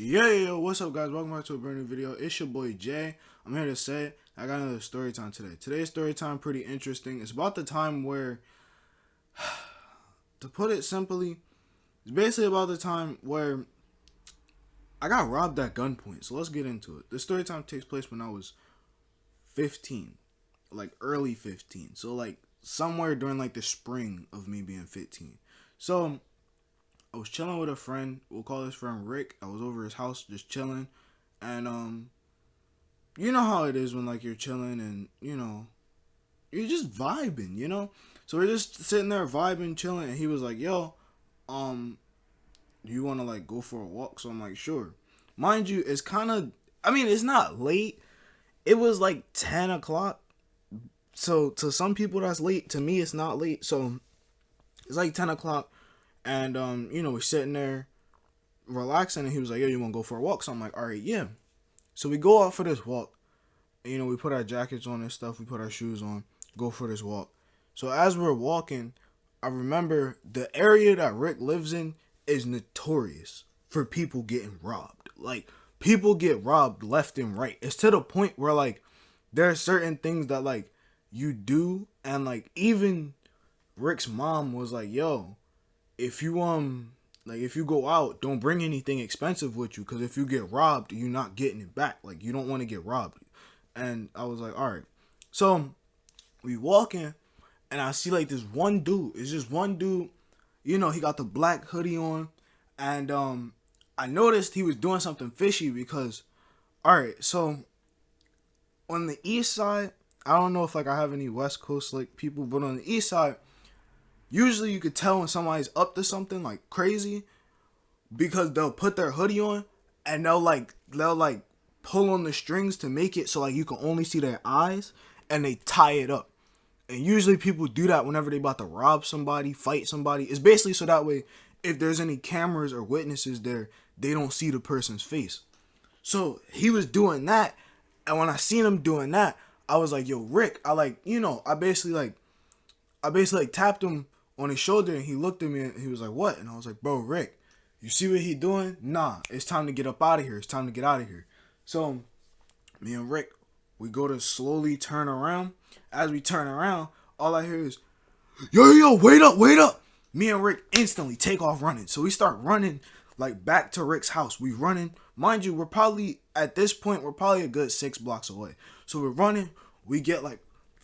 Yo, what's up, guys? Welcome back to a brand new video. It's your boy Jay. I'm here to say I got another story time today. Today's story time pretty interesting. It's about the time where, to put it simply, it's basically about the time where I got robbed at gunpoint. So let's get into it. The story time takes place when I was 15, like early 15. So like somewhere during like the spring of me being 15. So I was chilling with a friend. We'll call this friend Rick. I was over his house just chilling. And you know how it is when like you're chilling and you're just vibing. So we're just sitting there vibing, chilling, and he was like, "Yo, do you want to like go for a walk?" So I'm like, "Sure." Mind you, it's kind of, it's not late. It was like 10 o'clock. So to some people that's late. To me, it's not late. So it's like 10 o'clock. And, we're sitting there relaxing, and he was like, "Yo, you want to go for a walk?" So I'm like, "All right, yeah." So we go out for this walk. And, we put our jackets on and stuff. We put our shoes on, go for this walk. So as we're walking, I remember the area that Rick lives in is notorious for people getting robbed. Like, people get robbed left and right. It's to the point where, like, there are certain things that, like, you do. And, like, even Rick's mom was like, "Yo, if you if you go out, don't bring anything expensive with you, because if you get robbed, you're not getting it back. Like, you don't want to get robbed." And I was like, "All right." So we walking, and I see like this one dude. It's just one dude. He got the black hoodie on, and I noticed he was doing something fishy because, all right, so on the east side, I don't know if like I have any West Coast like people, but on the east side, usually you could tell when somebody's up to something like crazy because they'll put their hoodie on and they'll pull on the strings to make it so like you can only see their eyes, and they tie it up. And usually people do that whenever they about to rob somebody, fight somebody. It's basically so that way if there's any cameras or witnesses there, they don't see the person's face. So he was doing that, and when I seen him doing that, I was like, "Yo, Rick," I basically tapped him on his shoulder, and he looked at me and he was like, "What?" And I was like, "Bro, Rick, you see what he doing? Nah, it's time to get up out of here. It's time to get out of here." So me and Rick, we go to slowly turn around. As we turn around, all I hear is, "Yo, wait up." Me and Rick instantly take off running. So we start running like back to Rick's house. We running. Mind you, at this point, we're probably a good 6 blocks away. So we're running. We get like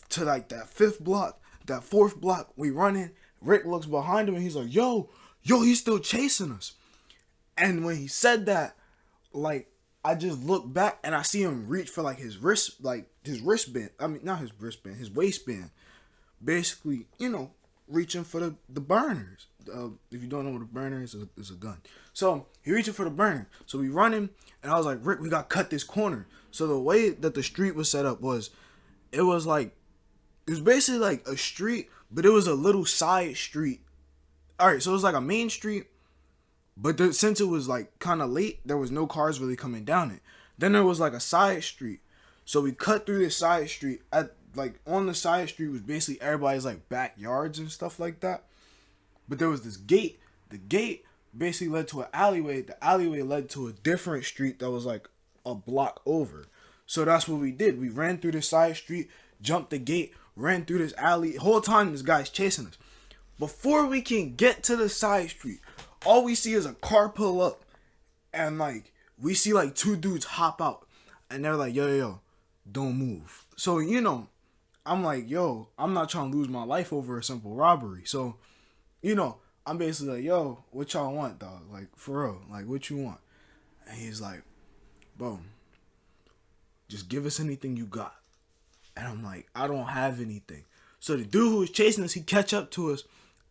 to like that 5th block, that 4th block. We running. Rick looks behind him and he's like, yo, he's still chasing us. And when he said that, like, I just look back and I see him reach for like his wristband. Not his wristband, his waistband. Basically, reaching for the burners. If you don't know what a burner is, it's a gun. So he reaching for the burner. So we running, and I was like, "Rick, we got to cut this corner." So the way that the street was set up was, it was basically like a street, but it was a little side street. All right, so it was like a main street, but since it was like kind of late, there was no cars really coming down it. Then there was like a side street. So we cut through this side street. On the side street was basically everybody's like backyards and stuff like that. But there was this gate. The gate basically led to an alleyway. The alleyway led to a different street that was like a block over. So that's what we did. We ran through the side street, jumped the gate, ran through this alley. The whole time this guy's chasing us. Before we can get to the side street, all we see is a car pull up, and like we see like 2 dudes hop out, and they're like, yo, don't move. So I'm like, "Yo, I'm not trying to lose my life over a simple robbery." So I'm basically like, "Yo, what y'all want, dog? Like, for real, like, what you want?" And he's like, "Bro, just give us anything you got." And I'm like, "I don't have anything." So the dude who was chasing us, he catch up to us,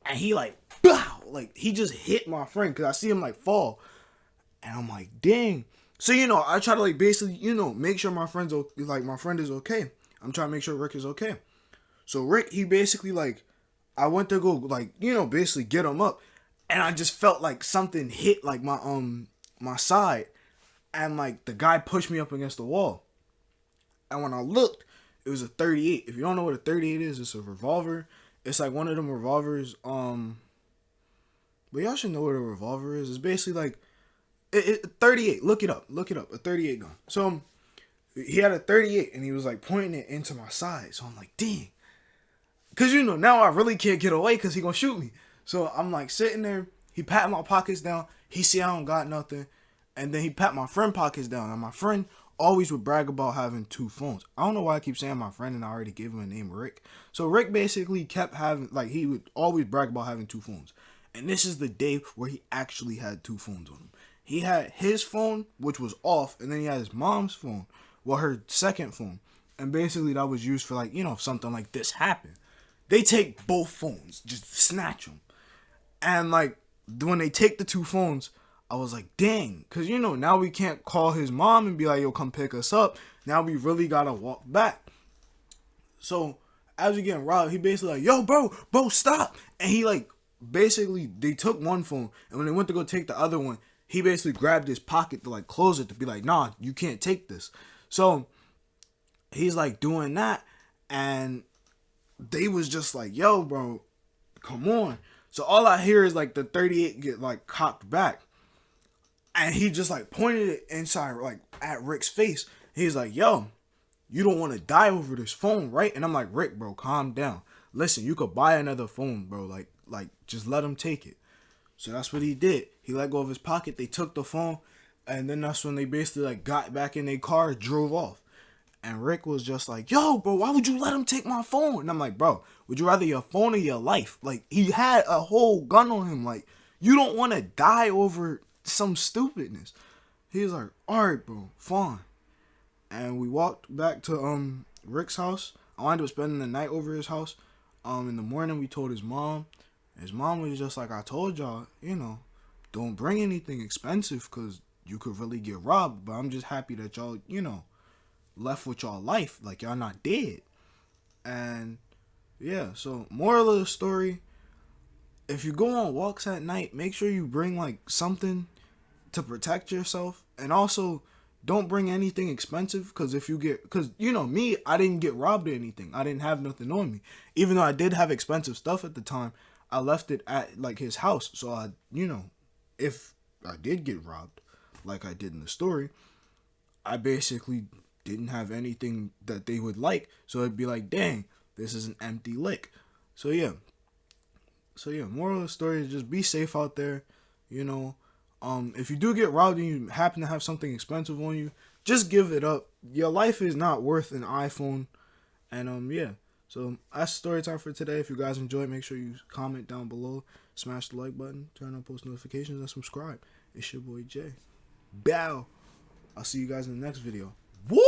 and he like, bow, like he just hit my friend, because I see him like fall, and I'm like, "Dang." So I try to like basically make sure my friend is okay. I'm trying to make sure Rick is okay. So Rick, he basically like, I went to go like basically get him up, and I just felt like something hit like my side, and like the guy pushed me up against the wall. And when I looked, it was a 38. If you don't know what a 38 is, it's a revolver. It's like one of them revolvers. But y'all should know what a revolver is. It's basically like, 38. Look it up. A 38 gun. So he had a 38 and he was like pointing it into my side. So I'm like, dang. Cause now I really can't get away cause he gonna shoot me. So I'm like sitting there. He pat my pockets down. He see I don't got nothing. And then he pat my friend pockets down. And my friend always would brag about having 2 phones. I don't know why I keep saying my friend and I already gave him a name, Rick. So Rick basically kept having, like, he would always brag about having 2 phones. And this is the day where he actually had 2 phones on him. He had his phone, which was off, and then he had his mom's phone, well, her second phone. And basically that was used for, like, if something like this happened. They take both phones, just snatch them. And, like, when they take the 2 phones, I was like, dang. Because, now we can't call his mom and be like, yo, come pick us up. Now we really got to walk back. So, as we getting robbed, he basically like, yo, bro, stop. And he, like, basically, they took one phone. And when they went to go take the other one, he basically grabbed his pocket to, like, close it to be like, nah, you can't take this. So, he's, like, doing that. And they was just like, yo, bro, come on. So, all I hear is, like, the 38 get, like, cocked back. And he just, like, pointed it inside, like, at Rick's face. He's like, yo, you don't want to die over this phone, right? And I'm like, Rick, bro, calm down. Listen, you could buy another phone, bro. Like, just let him take it. So that's what he did. He let go of his pocket. They took the phone. And then that's when they basically, like, got back in their car, drove off. And Rick was just like, yo, bro, why would you let him take my phone? And I'm like, bro, would you rather your phone or your life? Like, he had a whole gun on him. Like, you don't want to die over some stupidness. He was like, alright, bro, fine. And we walked back to Rick's house. I wound up spending the night over his house. In the morning we told his mom. His mom was just like, I told y'all, don't bring anything expensive because you could really get robbed. But I'm just happy that y'all, left with y'all life. Like, y'all not dead. And yeah, so moral of the story, if you go on walks at night, make sure you bring, like, something to protect yourself. And also, don't bring anything expensive, because me, I didn't get robbed or anything. I didn't have nothing on me. Even though I did have expensive stuff at the time, I left it at, like, his house. So if I did get robbed, like I did in the story, I basically didn't have anything that they would like. So it'd be like, dang, this is an empty lick. So yeah, moral of the story is just be safe out there. If you do get robbed and you happen to have something expensive on you, just give it up. Your life is not worth an iPhone. And yeah. So that's story time for today. If you guys enjoyed, make sure you comment down below, smash the like button, turn on post notifications, and subscribe. It's your boy Jay. Bow. I'll see you guys in the next video. Woo!